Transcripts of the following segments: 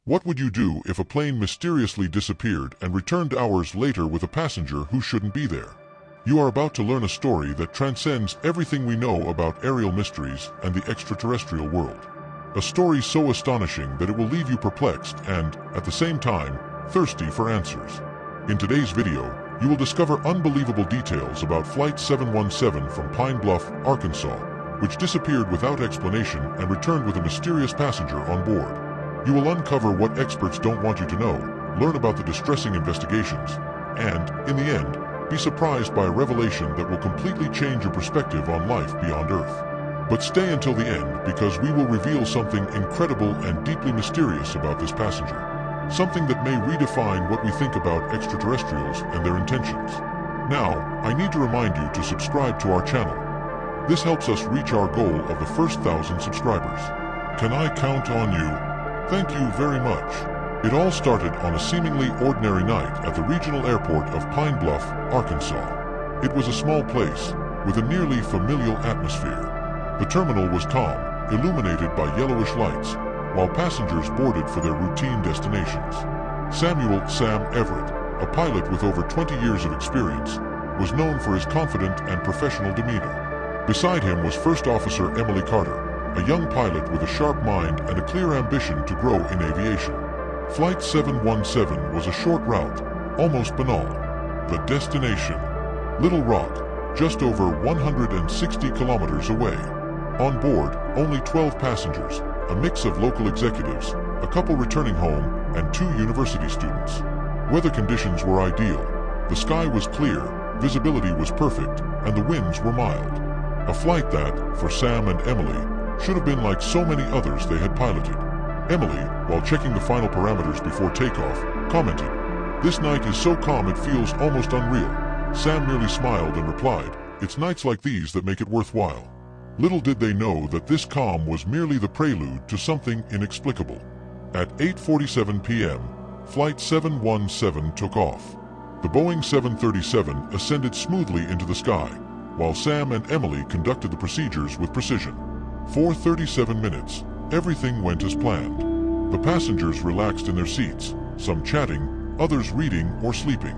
What would you do if a plane mysteriously disappeared and returned hours later with a passenger who shouldn't be there? You are about to learn a story that transcends everything we know about aerial mysteries and the extraterrestrial world. A story so astonishing that it will leave you perplexed and, at the same time, thirsty for answers. In today's video, you will discover unbelievable details about Flight 717 from Pine Bluff, Arkansas, which disappeared without explanation and returned with a mysterious passenger on board. You will uncover what experts don't want you to know, learn about the distressing investigations, and, in the end, be surprised by a revelation that will completely change your perspective on life beyond Earth. But stay until the end because we will reveal something incredible and deeply mysterious about this passenger. Something that may redefine what we think about extraterrestrials and their intentions. Now, I need to remind you to subscribe to our channel. This helps us reach our goal of the first 1,000 subscribers. Can I count on you? Thank you very much. It all started on a seemingly ordinary night at the regional airport of Pine Bluff, Arkansas. It was a small place, with a nearly familial atmosphere. The terminal was calm, illuminated by yellowish lights, while passengers boarded for their routine destinations. Samuel "Sam" Everett, a pilot with over 20 years of experience, was known for his confident and professional demeanor. Beside him was First Officer Emily Carter, a young pilot with a sharp mind and a clear ambition to grow in aviation. Flight 717 was a short route, almost banal. The destination: Little Rock, just over 160 kilometers away. On board, only 12 passengers, a mix of local executives, a couple returning home, and 2 university students. Weather conditions were ideal. The sky was clear, visibility was perfect, and the winds were mild. A flight that, for Sam and Emily, should have been like so many others they had piloted. Emily, while checking the final parameters before takeoff, commented, "This night is so calm it feels almost unreal." Sam merely smiled and replied, "It's nights like these that make it worthwhile." Little did they know that this calm was merely the prelude to something inexplicable. At 8:47 p.m., Flight 717 took off. The Boeing 737 ascended smoothly into the sky, while Sam and Emily conducted the procedures with precision. For 37 minutes, everything went as planned. The passengers relaxed in their seats, some chatting, others reading or sleeping.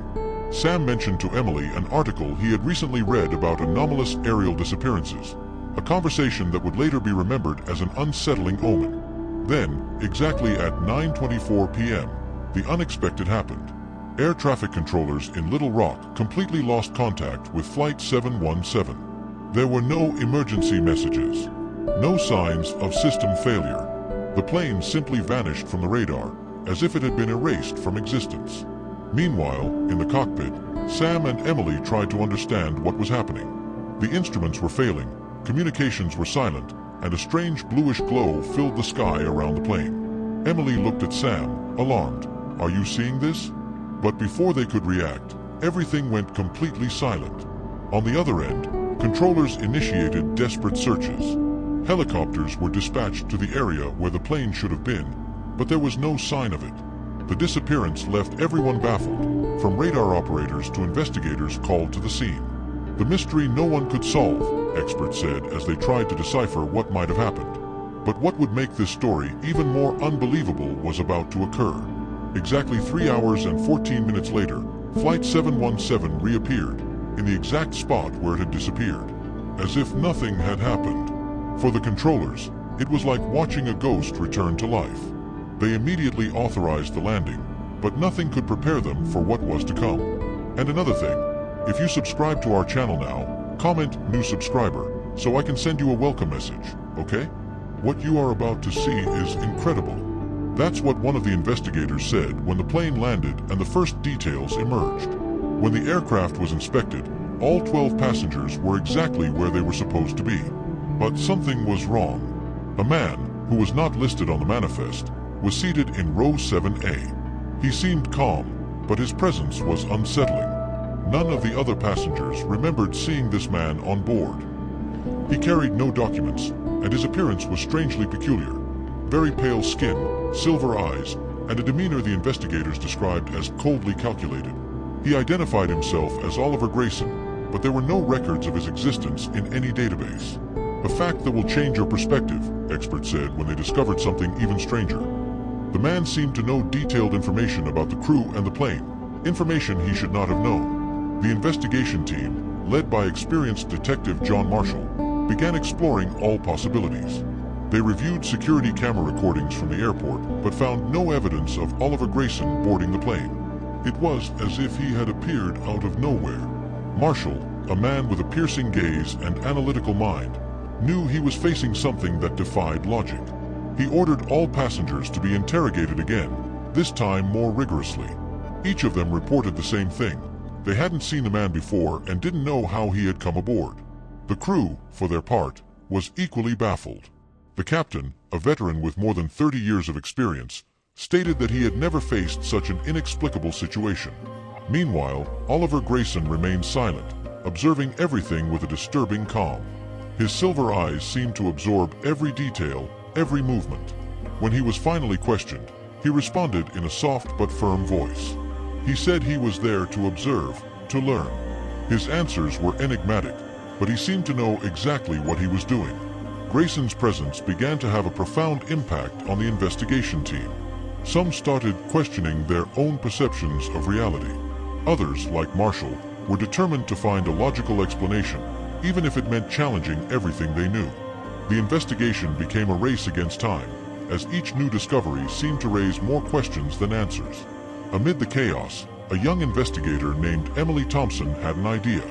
Sam mentioned to Emily an article he had recently read about anomalous aerial disappearances, a conversation that would later be remembered as an unsettling omen. Then, exactly at 9:24 p.m., the unexpected happened. Air traffic controllers in Little Rock completely lost contact with Flight 717. There were no emergency messages. No signs of system failure. The plane simply vanished from the radar, as if it had been erased from existence. Meanwhile, in the cockpit, Sam and Emily tried to understand what was happening. The instruments were failing, communications were silent, and a strange bluish glow filled the sky around the plane. Emily looked at Sam, alarmed. "Are you seeing this?" But before they could react, everything went completely silent. On the other end, controllers initiated desperate searches. Helicopters were dispatched to the area where the plane should have been, but there was no sign of it. The disappearance left everyone baffled, from radar operators to investigators called to the scene. The mystery no one could solve, experts said as they tried to decipher what might have happened. But what would make this story even more unbelievable was about to occur. Exactly 3 hours and 14 minutes later, Flight 717 reappeared, in the exact spot where it had disappeared, as if nothing had happened. For the controllers, it was like watching a ghost return to life. They immediately authorized the landing, but nothing could prepare them for what was to come. And another thing, if you subscribe to our channel now, comment "new subscriber" so I can send you a welcome message, okay? What you are about to see is incredible. That's what one of the investigators said when the plane landed and the first details emerged. When the aircraft was inspected, all 12 passengers were exactly where they were supposed to be. But something was wrong. A man, who was not listed on the manifest, was seated in row 7A. He seemed calm, but his presence was unsettling. None of the other passengers remembered seeing this man on board. He carried no documents, and his appearance was strangely peculiar. Very pale skin, silver eyes, and a demeanor the investigators described as coldly calculated. He identified himself as Oliver Grayson, but there were no records of his existence in any database. A fact that will change your perspective, experts said when they discovered something even stranger. The man seemed to know detailed information about the crew and the plane, information he should not have known. The investigation team, led by experienced detective John Marshall, began exploring all possibilities. They reviewed security camera recordings from the airport, but found no evidence of Oliver Grayson boarding the plane. It was as if he had appeared out of nowhere. Marshall, a man with a piercing gaze and analytical mind, knew he was facing something that defied logic. He ordered all passengers to be interrogated again, this time more rigorously. Each of them reported the same thing. They hadn't seen the man before and didn't know how he had come aboard. The crew, for their part, was equally baffled. The captain, a veteran with more than 30 years of experience, stated that he had never faced such an inexplicable situation. Meanwhile, Oliver Grayson remained silent, observing everything with a disturbing calm. His silver eyes seemed to absorb every detail, every movement. When he was finally questioned, he responded in a soft but firm voice. He said he was there to observe, to learn. His answers were enigmatic, but he seemed to know exactly what he was doing. Grayson's presence began to have a profound impact on the investigation team. Some started questioning their own perceptions of reality. Others, like Marshall, were determined to find a logical explanation, even if it meant challenging everything they knew. The investigation became a race against time, as each new discovery seemed to raise more questions than answers. Amid the chaos, a young investigator named Emily Thompson had an idea.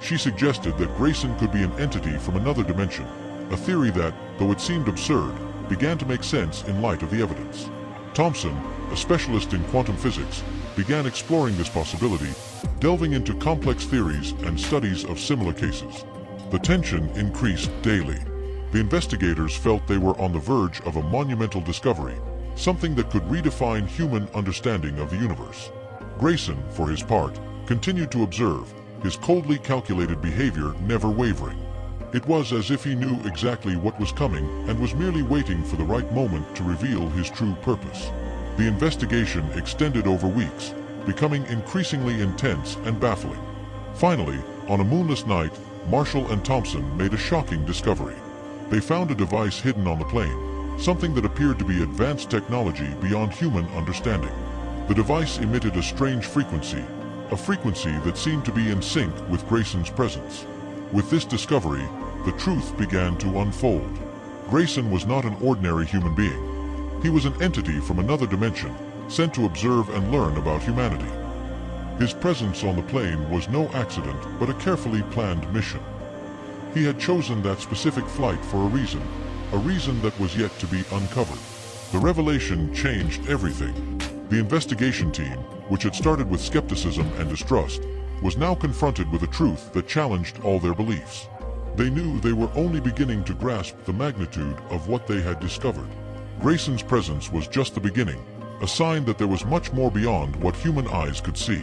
She suggested that Grayson could be an entity from another dimension, a theory that, though it seemed absurd, began to make sense in light of the evidence. Thompson, a specialist in quantum physics, began exploring this possibility, delving into complex theories and studies of similar cases. The tension increased daily. The investigators felt they were on the verge of a monumental discovery, something that could redefine human understanding of the universe. Grayson, for his part, continued to observe, his coldly calculated behavior never wavering. It was as if he knew exactly what was coming and was merely waiting for the right moment to reveal his true purpose. The investigation extended over weeks, becoming increasingly intense and baffling. Finally, on a moonless night, Marshall and Thompson made a shocking discovery. They found a device hidden on the plane, something that appeared to be advanced technology beyond human understanding. The device emitted a strange frequency, a frequency that seemed to be in sync with Grayson's presence. With this discovery, the truth began to unfold. Grayson was not an ordinary human being. He was an entity from another dimension, sent to observe and learn about humanity. His presence on the plane was no accident, but a carefully planned mission. He had chosen that specific flight for a reason that was yet to be uncovered. The revelation changed everything. The investigation team, which had started with skepticism and distrust, was now confronted with a truth that challenged all their beliefs. They knew they were only beginning to grasp the magnitude of what they had discovered. Grayson's presence was just the beginning, a sign that there was much more beyond what human eyes could see.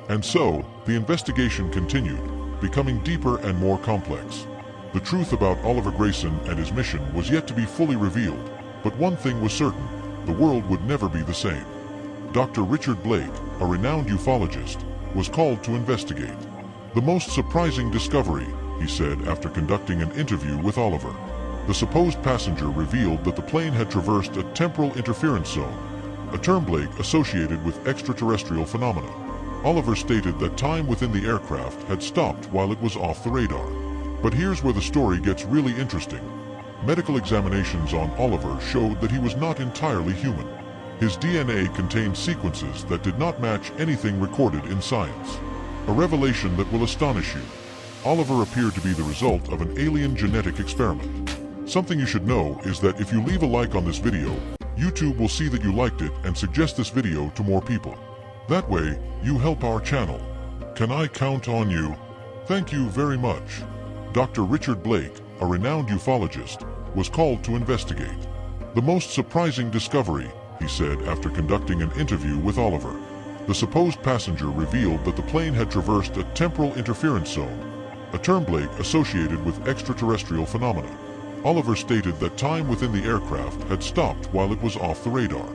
And so, the investigation continued, becoming deeper and more complex. The truth about Oliver Grayson and his mission was yet to be fully revealed, but one thing was certain: the world would never be the same. Dr. Richard Blake, a renowned ufologist, was called to investigate. The most surprising discovery, he said after conducting an interview with Oliver. The supposed passenger revealed that the plane had traversed a temporal interference zone, a term Blake associated with extraterrestrial phenomena. Oliver stated that time within the aircraft had stopped while it was off the radar. But here's where the story gets really interesting. Medical examinations on Oliver showed that he was not entirely human. His DNA contained sequences that did not match anything recorded in science. A revelation that will astonish you. Oliver appeared to be the result of an alien genetic experiment. Something you should know is that if you leave a like on this video, YouTube will see that you liked it and suggest this video to more people. That way, you help our channel. Can I count on you? Thank you very much. Dr. Richard Blake, a renowned ufologist, was called to investigate. The most surprising discovery, he said after conducting an interview with Oliver. The supposed passenger revealed that the plane had traversed a temporal interference zone, a term Blake associated with extraterrestrial phenomena. Oliver stated that time within the aircraft had stopped while it was off the radar.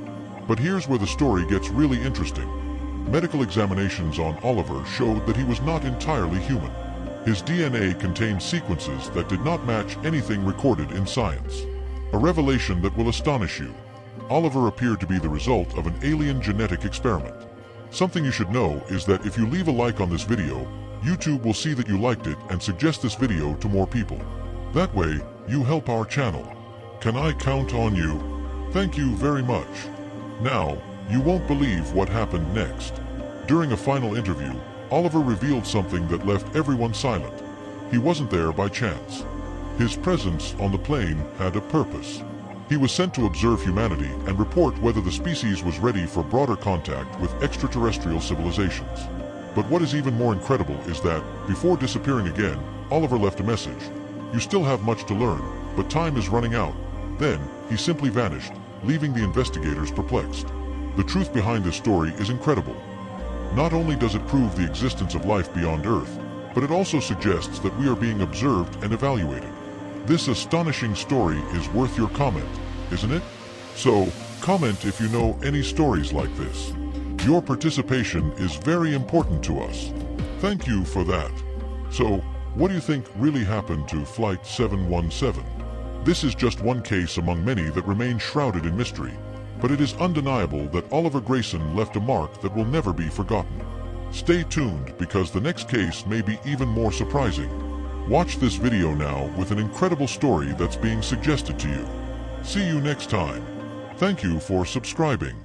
But here's where the story gets really interesting. Medical examinations on Oliver showed that he was not entirely human. His DNA contained sequences that did not match anything recorded in science. A revelation that will astonish you. Oliver appeared to be the result of an alien genetic experiment. Something you should know is that if you leave a like on this video, YouTube will see that you liked it and suggest this video to more people. That way, you help our channel. Can I count on you? Thank you very much. Now, you won't believe what happened next. During a final interview, Oliver revealed something that left everyone silent. He wasn't there by chance. His presence on the plane had a purpose. He was sent to observe humanity and report whether the species was ready for broader contact with extraterrestrial civilizations. But what is even more incredible is that, before disappearing again, Oliver left a message. You still have much to learn, but time is running out. Then, he simply vanished, leaving the investigators perplexed. The truth behind this story is incredible. Not only does it prove the existence of life beyond Earth, but it also suggests that we are being observed and evaluated. This astonishing story is worth your comment, isn't it? So, comment if you know any stories like this. Your participation is very important to us. Thank you for that. So, what do you think really happened to Flight 717? This is just one case among many that remain shrouded in mystery, but it is undeniable that Oliver Grayson left a mark that will never be forgotten. Stay tuned because the next case may be even more surprising. Watch this video now with an incredible story that's being suggested to you. See you next time. Thank you for subscribing.